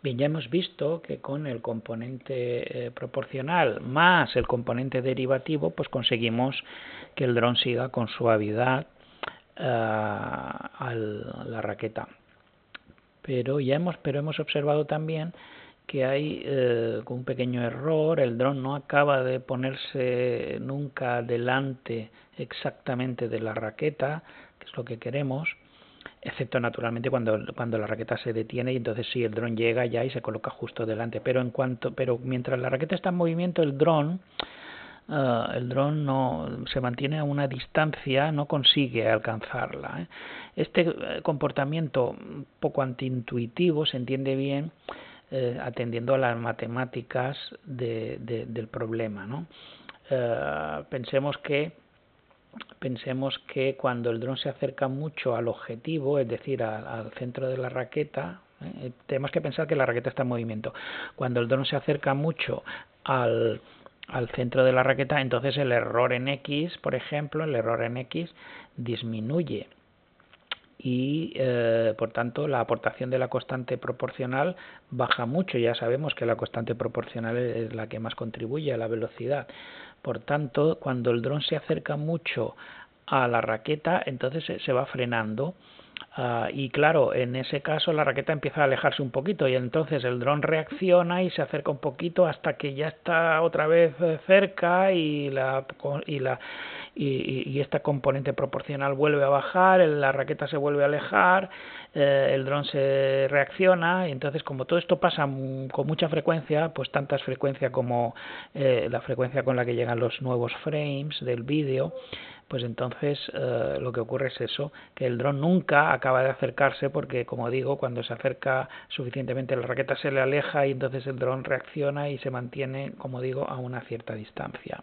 Bien, ya hemos visto que con el componente proporcional más el componente derivativo, pues conseguimos que el dron siga con suavidad a la raqueta. Pero hemos observado también que hay un pequeño error, el dron no acaba de ponerse nunca delante exactamente de la raqueta, que es lo que queremos, excepto naturalmente cuando la raqueta se detiene, y entonces sí, el dron llega ya y se coloca justo delante, pero mientras la raqueta está en movimiento, el dron no se mantiene a una distancia, no consigue alcanzarla. Este comportamiento un poco antiintuitivo se entiende bien atendiendo a las matemáticas del problema, ¿no? Pensemos que cuando el dron se acerca mucho al objetivo, es decir, al centro de la raqueta, tenemos que pensar que la raqueta está en movimiento. Cuando el dron se acerca mucho al centro de la raqueta, entonces el error en X, por ejemplo, el error en X disminuye y por tanto la aportación de la constante proporcional baja mucho. Ya sabemos que la constante proporcional es la que más contribuye a la velocidad. Por tanto, cuando el dron se acerca mucho a la raqueta, entonces se va frenando. Y claro, en ese caso la raqueta empieza a alejarse un poquito y entonces el dron reacciona y se acerca un poquito hasta que ya está otra vez cerca y esta componente proporcional vuelve a bajar, la raqueta se vuelve a alejar, el dron se reacciona, y entonces como todo esto pasa con mucha frecuencia, pues tantas frecuencia como la frecuencia con la que llegan los nuevos frames del vídeo, pues entonces lo que ocurre es eso, que el dron nunca acaba de acercarse porque, como digo, cuando se acerca suficientemente la raqueta se le aleja y entonces el dron reacciona y se mantiene, como digo, a una cierta distancia.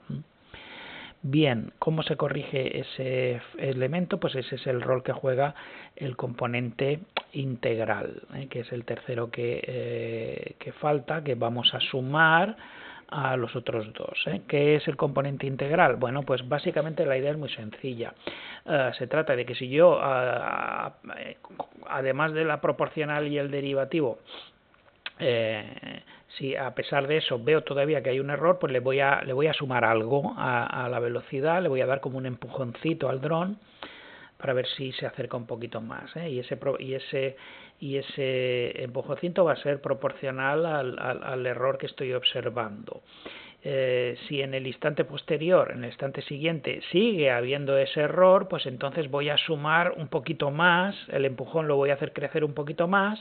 Bien, ¿cómo se corrige ese elemento? Pues ese es el rol que juega el componente integral, que es el tercero que falta, que vamos a sumar a los otros dos. ¿Qué es el componente integral? Bueno, pues básicamente la idea es muy sencilla. Se trata de que si yo, además de la proporcional y el derivativo, si a pesar de eso veo todavía que hay un error, pues le voy a sumar algo a la velocidad, le voy a dar como un empujoncito al dron para ver si se acerca un poquito más, y ese empujoncito va a ser proporcional al error que estoy observando. Si en el instante posterior, en el instante siguiente, sigue habiendo ese error, pues entonces voy a sumar un poquito más, el empujón lo voy a hacer crecer un poquito más,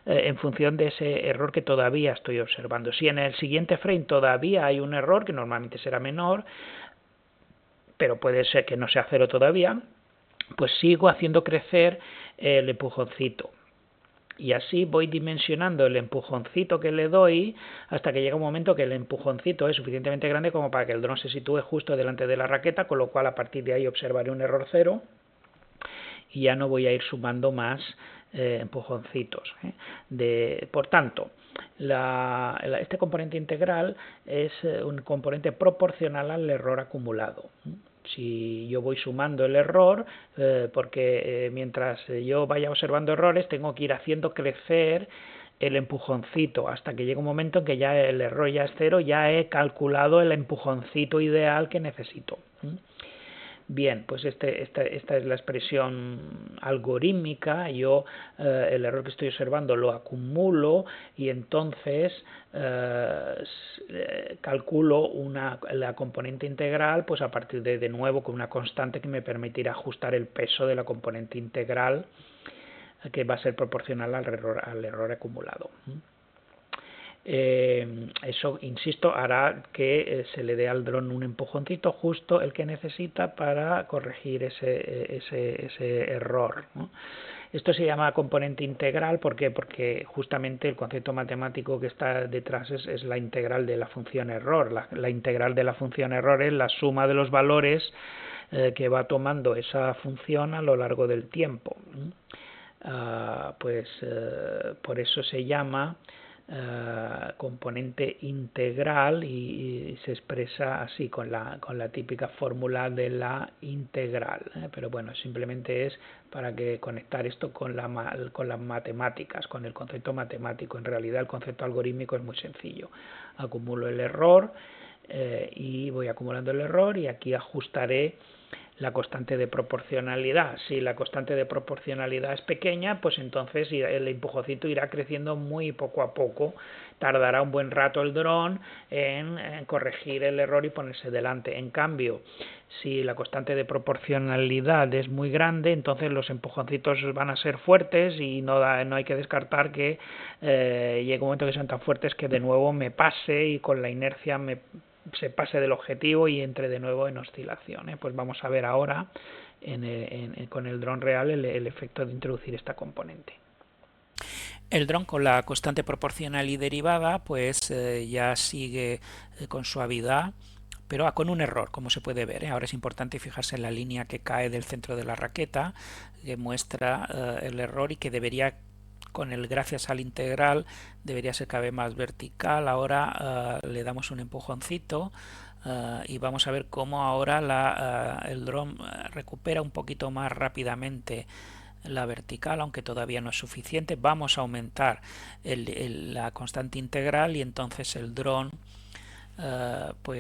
en función de ese error que todavía estoy observando. Si en el siguiente frame todavía hay un error, que normalmente será menor, pero puede ser que no sea cero todavía, pues sigo haciendo crecer el empujoncito. Y así voy dimensionando el empujoncito que le doy hasta que llega un momento que el empujoncito es suficientemente grande como para que el dron se sitúe justo delante de la raqueta, con lo cual a partir de ahí observaré un error cero y ya no voy a ir sumando más empujoncitos. Por tanto, este componente integral es un componente proporcional al error acumulado. Si yo voy sumando el error, porque mientras yo vaya observando errores, tengo que ir haciendo crecer el empujoncito hasta que llega un momento en que ya el error ya es cero, ya he calculado el empujoncito ideal que necesito. Bien, pues esta es la expresión algorítmica. Yo el error que estoy observando lo acumulo y entonces calculo la componente integral, pues a partir de nuevo con una constante que me permitirá ajustar el peso de la componente integral, que va a ser proporcional al error acumulado. Eso, insisto, hará que se le dé al dron un empujoncito justo el que necesita para corregir ese error, ¿no? Esto se llama componente integral. ¿Por qué? Porque justamente el concepto matemático que está detrás es la integral de la función error. La integral de la función error es la suma de los valores que va tomando esa función a lo largo del tiempo. Por eso se llama componente integral y se expresa así con la típica fórmula de la integral, pero bueno, simplemente es para que conectar esto con las matemáticas, con el concepto matemático. En realidad el concepto algorítmico es muy sencillo. Acumulo el error y voy acumulando el error y aquí ajustaré la constante de proporcionalidad. Si la constante de proporcionalidad es pequeña, pues entonces el empujoncito irá creciendo muy poco a poco. Tardará un buen rato el dron en corregir el error y ponerse delante. En cambio, si la constante de proporcionalidad es muy grande, entonces los empujoncitos van a ser fuertes y no hay que descartar que llegue un momento que sean tan fuertes que de nuevo me pase y con la inercia se pase del objetivo y entre de nuevo en oscilación. Pues vamos a ver ahora con el dron real el efecto de introducir esta componente. El dron con la constante proporcional y derivada pues ya sigue con suavidad, pero con un error, como se puede ver. Ahora es importante fijarse en la línea que cae del centro de la raqueta, que muestra el error y que debería, gracias al integral, debería ser cada vez más vertical. Ahora le damos un empujoncito y vamos a ver cómo ahora el dron recupera un poquito más rápidamente la vertical, aunque todavía no es suficiente. Vamos a aumentar la constante integral y entonces el dron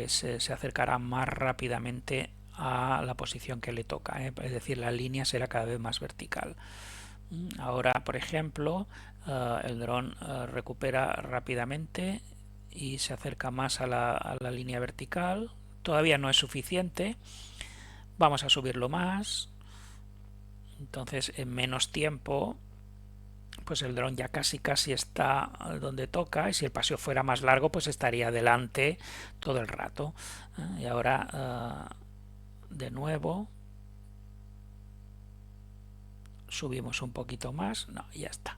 se acercará más rápidamente a la posición que le toca, es decir, la línea será cada vez más vertical. Ahora, por ejemplo, el dron recupera rápidamente y se acerca más a la línea vertical. Todavía no es suficiente. Vamos a subirlo más. Entonces, en menos tiempo, pues el dron ya casi está donde toca, y si el paseo fuera más largo, pues estaría delante todo el rato. Y ahora, de nuevo, subimos un poquito más. No, ya está.